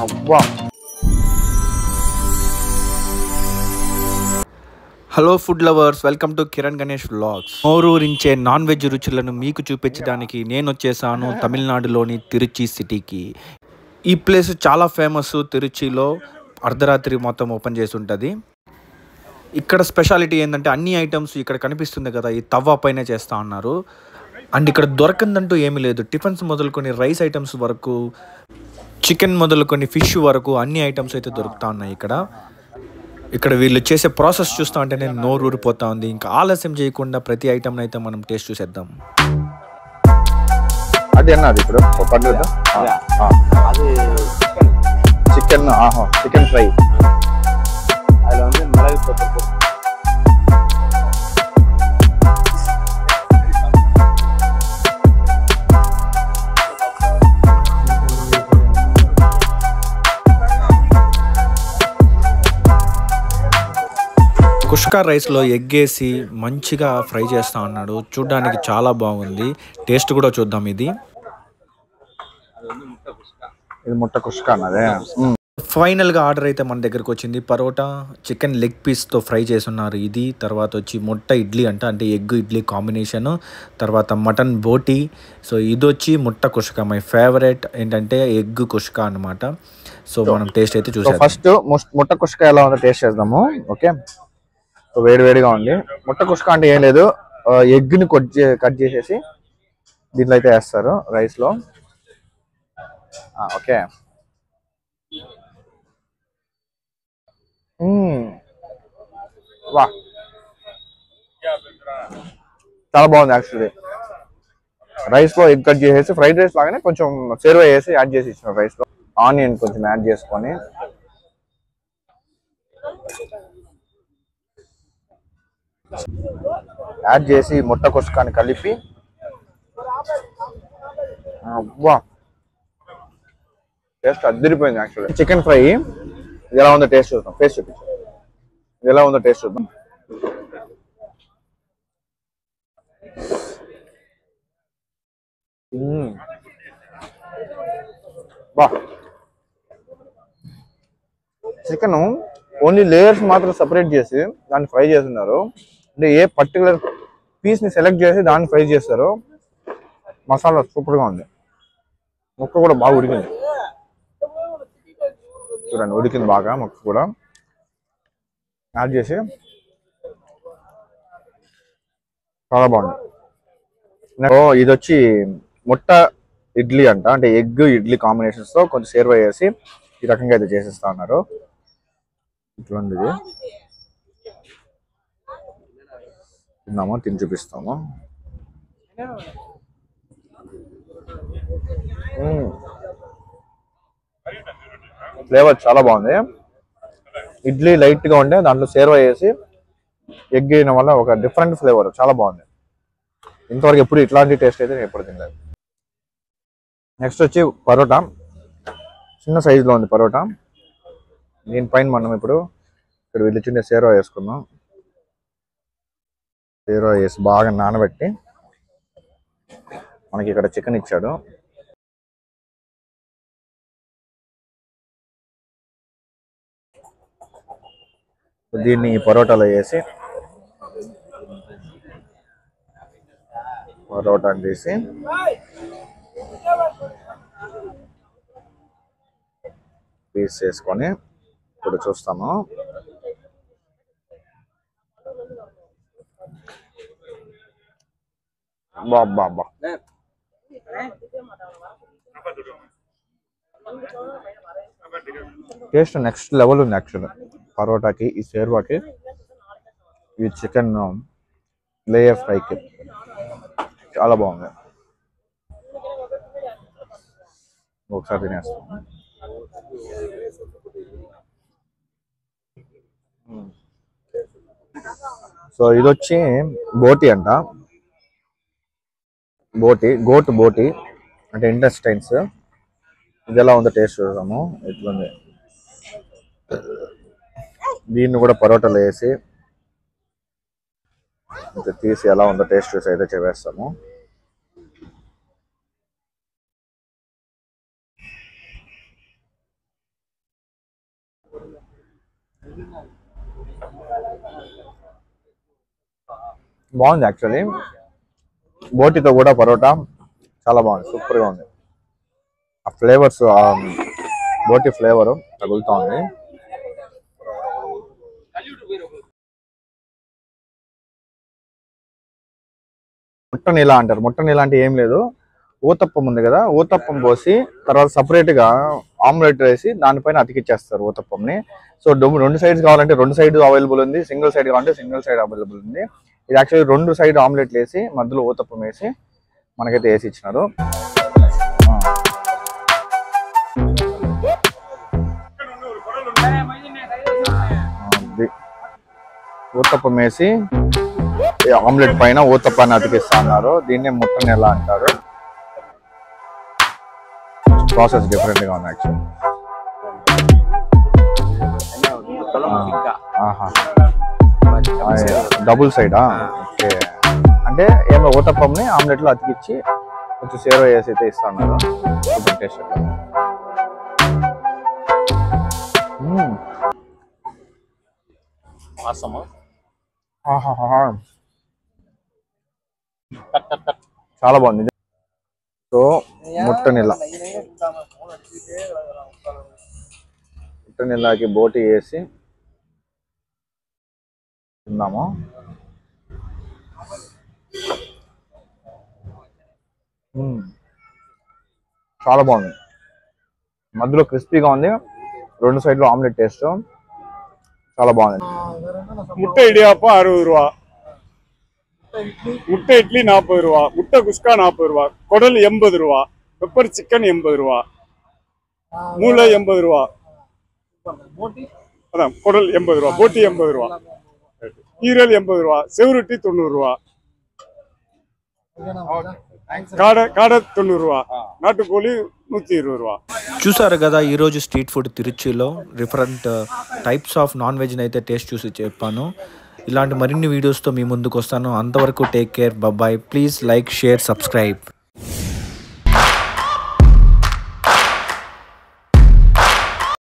అబ్బా. Hello food lovers, welcome to Kiran Ganesh vlogs. నోరూరించే non veg రుచులను మీకు చూపించడానికి నేను వచ్చేసాను తమిళనాడులోని తిరుచి సిటీకి. ఈ ప్లేస్ చాలా ఫేమస్. తిరుచిలో అర్ధరాత్రి మొత్తం ఓపెన్ చేసి ఉంటుంది. ఇక్కడ స్పెషాలిటీ ఏంటంటే అన్ని ఐటమ్స్ ఇక్కడ కనిపిస్తుంది కదా, ఈ తవ్వ పైన చేస్తూ ఉన్నారు. అండ్ ఇక్కడ దొరకందంటూ ఏమీ లేదు. టిఫిన్స్ మొదలుకొని రైస్ ఐటమ్స్ వరకు, చికెన్ మొదలుకొని ఫిష్ వరకు అన్ని ఐటమ్స్ అయితే దొరుకుతూ ఉన్నాయి ఇక్కడ వీళ్ళు చేసే ప్రాసెస్ చూస్తూ ఉంటే నేను నోరు ఊరిపోతా ఉంది. ఇంకా ఆలస్యం చేయకుండా ప్రతి ఐటమ్ అయితే మనం టేస్ట్ చూసేద్దాం. అది అన్నది ఇప్పుడు చికెన్ చికెన్ ఫ్రై. அதில் வந்து மிளகு போட்டு కుష్కా రైస్లో ఎగ్ వేసి మంచిగా ఫ్రై చేస్తూ ఉన్నాడు. చూడ్డానికి చాలా బాగుంది. టేస్ట్ కూడా చూద్దాం. ఇది ముట్ట కుష్కా అన్నదే. ఫైనల్గా ఆర్డర్ అయితే మన దగ్గరకు వచ్చింది. పరోటా చికెన్ లెగ్ పీస్తో ఫ్రై చేస్తున్నారు. ఇది తర్వాత వచ్చి ముట్ట ఇడ్లీ అంటే ఎగ్ ఇడ్లీ కాంబినేషను. తర్వాత మటన్ బోటీ. సో ఇది వచ్చి ముట్ట కుష్కా. మై ఫేవరెట్ ఏంటంటే ఎగ్ కుష్కా అనమాట. సో మనం టేస్ట్ అయితే చూసాం. ఫస్ట్ ముట్ట కుష్కా ఎలా ఉందో టేస్ట్ చేద్దాము. ఓకే, వేడివేడిగా ఉంది. ముట్ట కుష్కా అంటే ఏం లేదు, ఎగ్ని కట్ చేసేసి దీంట్లో అయితే వేస్తారు రైస్లో. ఓకే, వా చాలా బాగుంది. యాక్చువల్లీ రైస్లో ఎగ్ కట్ చేసేసి ఫ్రైడ్ రైస్ లాగానే కొంచెం సేర్వ వేసి యాడ్ చేసి ఇచ్చిన రైస్లో ఆనియన్ కొంచెం యాడ్ చేసుకొని యాడ్ చేసి ముట్ట కుష్కాని కలిపి టేస్ట్ అదిరిపోయింది. యాక్చువల్లీ చికెన్ ఫ్రై ఎలా ఉందో టేస్ట్ చూద్దాం. టేస్ట్ చూపించు, ఎలా ఉందో టేస్ట్ చూద్దాం. బా, చికెన్ ఓన్లీ లేయర్స్ మాత్రం సపరేట్ చేసి దాన్ని ఫ్రై చేస్తున్నారు. అంటే ఏ పర్టికులర్ పీస్ని సెలెక్ట్ చేసి దాన్ని ఫ్రై చేస్తారు. మసాలా సూపర్గా ఉంది. ముక్క కూడా బాగా ఉడికింది. చూడండి, ఉడికింది బాగా ముక్క కూడా. యాడ్ చేసి చాలా బాగుంది. ఇది వచ్చి ముట్ట ఇడ్లీ అంటే ఎగ్ ఇడ్లీ కాంబినేషన్స్తో కొంచెం సేర్వ వేసి ఈ రకంగా అయితే చేసేస్తా ఉన్నారు. ఇటువంటిది తిన్నామో తిని చూపిస్తాము. ఫ్లేవర్ చాలా బాగుంది. ఇడ్లీ లైట్గా ఉంటే దాంట్లో సేర్వ వేసి ఎగ్ వేయడం వల్ల ఒక డిఫరెంట్ ఫ్లేవర్ చాలా బాగుంది. ఇంతవరకు ఎప్పుడు ఇట్లాంటి టేస్ట్ అయితే నేను ఎప్పుడు తినలేదు. నెక్స్ట్ వచ్చి పరోటా. చిన్న సైజులో ఉంది పరోటా. దీనిపైన మనం ఇప్పుడు ఇక్కడ వీళ్ళు చిన్న సేర్వ వేసుకున్నాం. సేర్వ వేసి బాగా నానబెట్టి మనకి ఇక్కడ చికెన్ ఇచ్చాడు. దీన్ని పరోటాలో వేసి పరోటాని తీసి పీస్ చేసుకొని ఇప్పుడు చూస్తాము. బాబా, టేస్ట్ నెక్స్ట్ లెవెల్ ఉంది. యాక్చువల్లీ పరోటాకి, ఈ సేర్వాకి, ఈ చికెన్ లేయర్ ఫ్రైకి చాలా బాగుంది. ఒకసారి తినేస్తాం. సో ఇది వచ్చి బోటి గోట్ బోటి అంటే ఇంటెస్టైన్స్. ఇది ఎలా ఉందో టేస్ట్ చూద్దాము. ఎట్లుంది దీన్ని కూడా పరోటాలో వేసి తీసి ఎలా ఉందో టేస్ట్ చూసి అయితే చేస్తాము. బాగుంది యాక్చువల్లీ. బోటితో కూడా పరోటా చాలా బాగుంది, సూపర్గా ఉంది. ఆ ఫ్లేవర్స్, బోటి ఫ్లేవర్ తగులుతూ ఉంది. ముట్టని ఇలా అంటారు. ముట్టని ఇలా అంటే ఏం లేదు, ఊతప్పం ఉంది కదా, ఊతప్పం పోసి తర్వాత సపరేట్గా ఆమ్లెట్ వేసి దానిపైన అతికిచ్చేస్తారు ఊతప్పంని. సో రెండు సైడ్స్ కావాలంటే రెండు సైడ్ అవైలబుల్ ఉంది, సింగిల్ సైడ్ కావాలంటే సింగిల్ సైడ్ అవైలబుల్ ఉంది. ఇది యాక్చువల్లీ రెండు సైడ్ ఆమ్లెట్లు వేసి మధ్యలో ఊతప్పం వేసి మనకైతే వేసి ఇచ్చినారు. ఊతప్పం వేసి ఆమ్లెట్ పైన ఊతప్పాన్ని అతికిస్తా అన్నారు. దీన్నే ముట్టని ఎలా అంటారు. ప్రాసెస్ డిఫరెంట్ గా ఉంది యాక్చువల్లీ. డబుల్ సైడా? ఓకే. అంటే ఏమో ఊతప్పంని ఆమ్లెట్ లో అతికిచ్చి కొంచెం సేవ వేసి అయితే ఇస్తా అన్నారు. టేస్ట్ చాలా బాగుంది. సో ముట్టనిలాకి బోటి వేసి తిన్నాము. చాలా బాగుంది, మధ్యలో క్రిస్పీగా ఉంది, రెండు సైడ్లో ఆమ్లెట్ టేస్ట్ చాలా బాగుంది. முட்டை இடியாப்பம் 60 ரூபா, முட்டை இட்லி 40 ரூபா, முட்டை குஸ்கா 40 ரூபா, குடல் 80 ரூபா, பெப்பர் சிக்கன் 80 ரூபா, மூளை 80 ரூபா, அதான் குடல் 80 ரூபா, போட்டி 80 ரூபா, ஈரல் 80 ரூபா, செவரொட்டி 90 ரூபா, కాడ 90 రూపా, నాటుకోలి 120 రూపా. చూసారు కదా ఈరోజు స్ట్రీట్ ఫుడ్ తిరుచిలో డిఫరెంట్ టైప్స్ ఆఫ్ నాన్ వెజ్ని అయితే టేస్ట్ చూసి చెప్పాను. ఇలాంటి మరిన్ని వీడియోస్తో మీ ముందుకు వస్తాను. అంతవరకు take care, bye. Please like, share, subscribe.